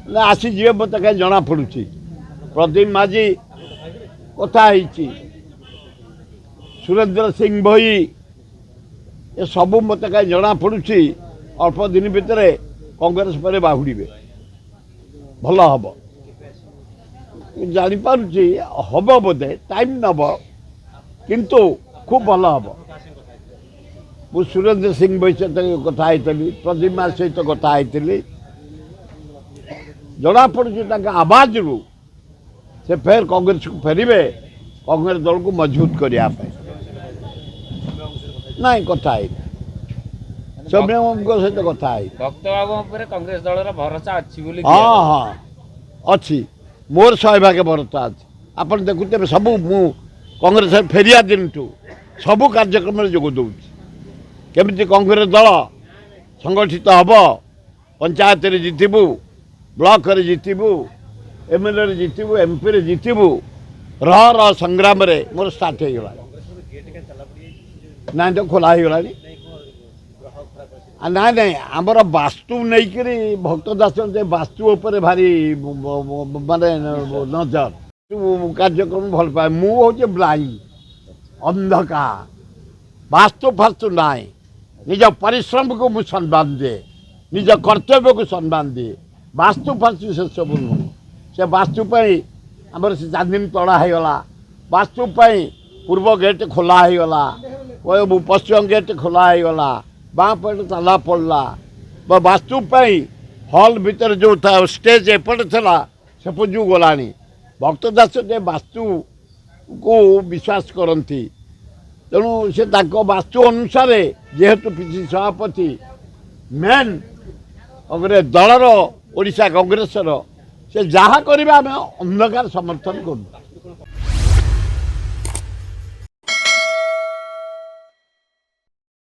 ଆସିଯିବେ ମୋତେ କାହିଁ ଜଣାପଡ଼ୁଛି। ପ୍ରଦୀପ ମାଝୀ କଥା ହେଇଛି, ସୁରେନ୍ଦ୍ର ସିଂ ଭୋଇ, ଏସବୁ ମୋତେ କାହିଁ ଜଣାପଡ଼ୁଛି ଅଳ୍ପ ଦିନ ଭିତରେ କଂଗ୍ରେସ ପରେ ବାହୁଡ଼ିବେ। ଭଲ ହେବ ଜାଣିପାରୁଛି, ହେବ ବୋଧେ, ଟାଇମ୍ ନେବ, କିନ୍ତୁ ଖୁବ୍ ଭଲ ହେବ। ମୁଁ ସୁରେନ୍ଦ୍ର ସିଂ ଭୋଇ ସହିତ କଥା ହେଇଥିଲି, ପ୍ରଦୀପ ମାଝୀ ସହିତ କଥା ହେଇଥିଲି। ଜଣାପଡ଼ୁଛି ତାଙ୍କ ଆବାଜରୁ ସେ ଫେର କଂଗ୍ରେସକୁ ଫେରିବେ, କଂଗ୍ରେସ ଦଳକୁ ମଜବୁତ କରିବା ପାଇଁ। ନାଇଁ କଥା ହେଇନି, ସୌମ୍ୟଙ୍କ ସହିତ କଥା ହେଇନି। ଭକ୍ତ ବାବୁ ଉପରେ କଂଗ୍ରେସ ଦଳର ଭରସା ଅଛି ବୋଲି? ହଁ ହଁ ଅଛି, ମୋର 100% ଭରସା ଅଛି। ଆପଣ ଦେଖୁଥିବେ, ସବୁ ମୁଁ କଂଗ୍ରେସ ଫେରିବା ଦିନଠୁ ସବୁ କାର୍ଯ୍ୟକ୍ରମରେ ଯୋଗ ଦେଉଛି। କେମିତି କଂଗ୍ରେସ ଦଳ ସଂଗଠିତ ହେବ, ପଞ୍ଚାୟତରେ ଜିତିବୁ, ବ୍ଲକରେ ଜିତିବୁ, ଏମ୍ଏଲ୍ଏରେ ଜିତିବୁ, ଏମ୍ପିରେ ଜିତିବୁ, ରହ ସଂଗ୍ରାମରେ ମୋର ଷ୍ଟାର୍ଟ ହେଇଗଲାଣି। ନାଇଁ ତ ଖୋଲା ହେଇଗଲାଣି। ନାଇଁ ନାଇଁ, ଆମର ବାସ୍ତୁ ନେଇକରି ଭକ୍ତ ଦାସ ବାସ୍ତୁ ଉପରେ ଭାରି ମାନେ ନଜର, କାର୍ଯ୍ୟକ୍ରମ ଭଲ ପାଏ। ମୁଁ ହେଉଛି ବ୍ଲାଇଣ୍ଡ, ଅନ୍ଧକାର, ବାସ୍ତୁ ଫାସ୍ତୁ ନାହିଁ। ନିଜ ପରିଶ୍ରମକୁ ମୁଁ ସମ୍ମାନ ଦିଏ, ନିଜ କର୍ତ୍ତବ୍ୟକୁ ସମ୍ମାନ ଦିଏ। ବାସ୍ତୁ ଫାସ୍ତୁ ସେସବୁ ନୁହଁ। ସେ ବାସ୍ତୁ ପାଇଁ ଆମର ସେ ଚାନ୍ଦିନୀ ତଡ଼ା ହେଇଗଲା, ବାସ୍ତୁ ପାଇଁ ପୂର୍ବ ଗେଟ୍ ଖୋଲା ହେଇଗଲା, ପଶ୍ଚିମ ଗେଟ୍ ଖୋଲା ହେଇଗଲା, ବାଁ ପଟେ ତାଲା ପଡ଼ିଲା। ବାସ୍ତୁ ପାଇଁ ହଲ୍ ଭିତରେ ଯେଉଁ ଷ୍ଟେଜ୍ ଏପଟେ ଥିଲା ସେପଟକୁ ଗଲାଣି। ଭକ୍ତ ଦାସ ଟିକେ ବାସ୍ତୁକୁ ବିଶ୍ୱାସ କରନ୍ତି, ତେଣୁ ସେ ତାଙ୍କ ବାସ୍ତୁ ଅନୁସାରେ, ଯେହେତୁ ପିସି ସଭାପତି ମେନ୍ କଂଗ୍ରେସ ଦଳର, ଓଡ଼ିଶା କଂଗ୍ରେସର, ସେ ଯାହା କରିବେ ଆମେ ଅନ୍ଧକାର ସମର୍ଥନ କରୁ।